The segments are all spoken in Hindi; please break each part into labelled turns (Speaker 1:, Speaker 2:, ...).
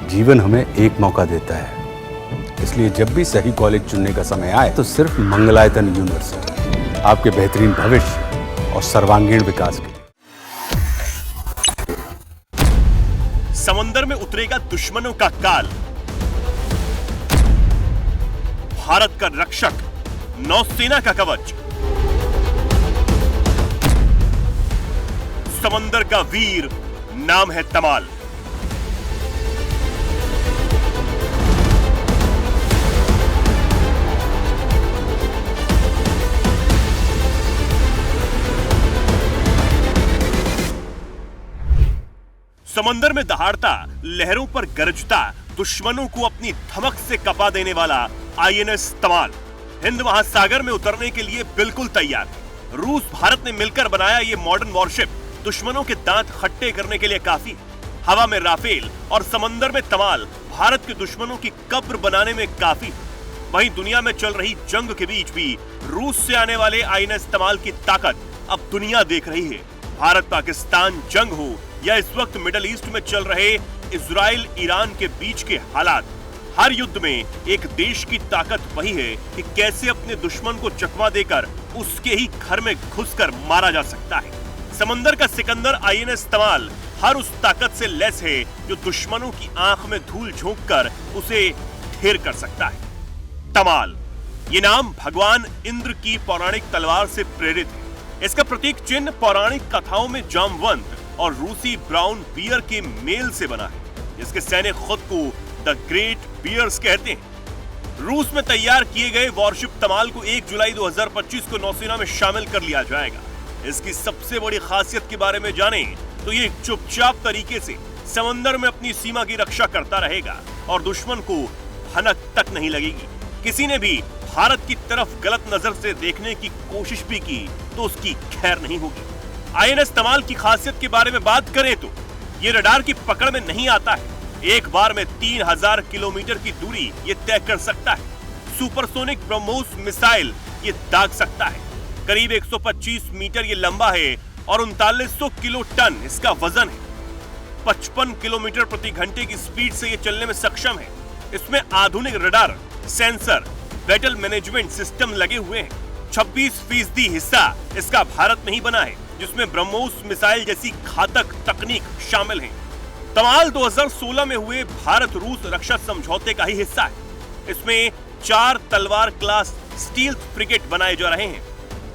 Speaker 1: जीवन हमें एक मौका देता है, इसलिए जब भी सही कॉलेज चुनने का समय आए तो सिर्फ मंगलायतन यूनिवर्सिटी आपके बेहतरीन भविष्य और सर्वांगीण विकास के लिए।
Speaker 2: समंदर में उतरेगा दुश्मनों का काल, भारत का रक्षक, नौसेना का कवच, समंदर का वीर, नाम है तमाल। समंदर में दहाड़ता, लहरों पर गरजता, दुश्मनों को अपनी धमक से कपा देने वाला आईएनएस तमाल हिंद महासागर में उतरने के लिए बिल्कुल तैयार है। रूस भारत ने मिलकर बनाया ये मॉडर्न वॉरशिप दुश्मनों के दांत खट्टे करने के लिए काफी है। हवा में राफेल और समंदर में तमाल भारत के दुश्मनों की कब्र बनाने में काफी है। वहीं दुनिया में चल रही जंग के बीच भी रूस से आने वाले आईएनएस तमाल की ताकत अब दुनिया देख रही है। भारत पाकिस्तान जंग हो या इस वक्त मिडिल ईस्ट में चल रहे इजराइल ईरान के बीच के हालात, हर युद्ध में एक देश की ताकत वही है कि कैसे अपने दुश्मन को चकमा देकर उसके ही घर में घुसकर मारा जा सकता है। समंदर का सिकंदर आईएनएस तमाल हर उस ताकत से लैस है जो दुश्मनों की आंख में धूल झोंककर उसे ढेर कर सकता है। तमाल, ये नाम भगवान इंद्र की पौराणिक तलवार से प्रेरित है। इसका प्रतीक चिन्ह पौराणिक कथाओं में जामवंत और रूसी ब्राउन बियर के मेल से बना है, जिसके सैनिक खुद को द ग्रेट बियर्स कहते हैं। रूस में तैयार किए गए वॉरशिप तमाल को 1 जुलाई 2025 को नौसेना में शामिल कर लिया जाएगा। इसकी सबसे बड़ी खासियत के बारे में जाने तो ये चुपचाप तरीके से समंदर में अपनी सीमा की रक्षा करता रहेगा और दुश्मन को भनक तक नहीं लगेगी। किसी ने भी भारत की तरफ गलत नजर से देखने की कोशिश भी की तो उसकी खैर नहीं होगी। आईएनएस तमाल की खासियत के बारे में बात करें तो ये रडार की पकड़ में नहीं आता है। एक बार में 3000 किलोमीटर की दूरी ये तय कर सकता है। सुपरसोनिक ब्रह्मोस मिसाइल ये दाग सकता है। करीब 125 मीटर ये लंबा है और 3900 किलो टन इसका वजन है। 55 किलोमीटर प्रति घंटे की स्पीड से ये चलने में सक्षम है। इसमें आधुनिक radar, sensor, battle management system लगे हुए हैं। 26% हिस्सा इसका भारत में ही बना है, जिसमें ब्रह्मोस मिसाइल जैसी घातक तकनीक शामिल है। तमाल 2016 में हुए भारत रूस रक्षा समझौते का ही हिस्सा है। इसमें 4 तलवार क्लास स्टील्थ फ्रिगेट बनाए जा रहे हैं,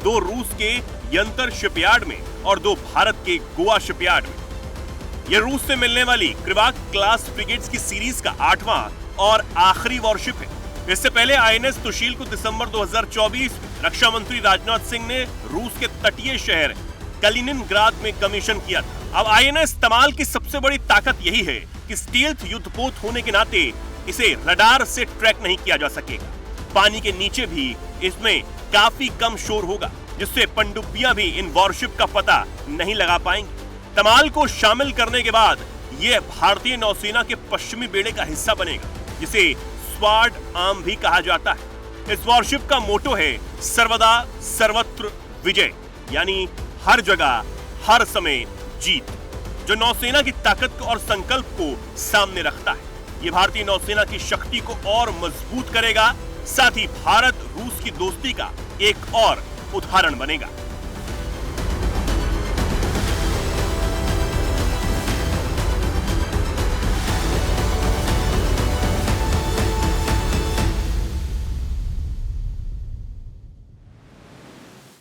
Speaker 2: 2 रूस के यंतर शिपयार्ड में और 2 भारत के गोवा शिपयार्ड में। यह रूस से मिलने वाली क्रिवाक क्लास फ्रिगेट्स की सीरीज का 8वां और आखिरी वॉरशिप है। इससे पहले आईएनएस सुशील को दिसंबर 2024 में रक्षा मंत्री राजनाथ सिंह ने रूस के तटीय शहर कलिनिनग्राद में कमीशन किया था। अब आईएनएस तमाल की सबसे बड़ी ताकत यही है कि स्टील्थ युद्धपोत होने के नाते इसे रडार से ट्रैक नहीं किया जा सकेगा। पानी के नीचे भी इसमें काफी कम शोर होगा, जिससे पनडुब्बियां भी इन वॉरशिप का पता नहीं लगा पाएंगी। तमाल को शामिल करने के बाद यह भारतीय नौसेना के पश्चिमी बेड़े का हिस्सा बनेगा, जिसे स्वार्ड आर्म भी कहा जाता है। इस वॉरशिप का मोटो है सर्वदा सर्वत्र विजय, यानी हर जगह हर समय जीत, जो नौसेना की ताकत और संकल्प को सामने रखता है। ये भारतीय नौसेना की शक्ति को और मजबूत करेगा, साथ ही भारत रूस की दोस्ती का एक और उदाहरण बनेगा।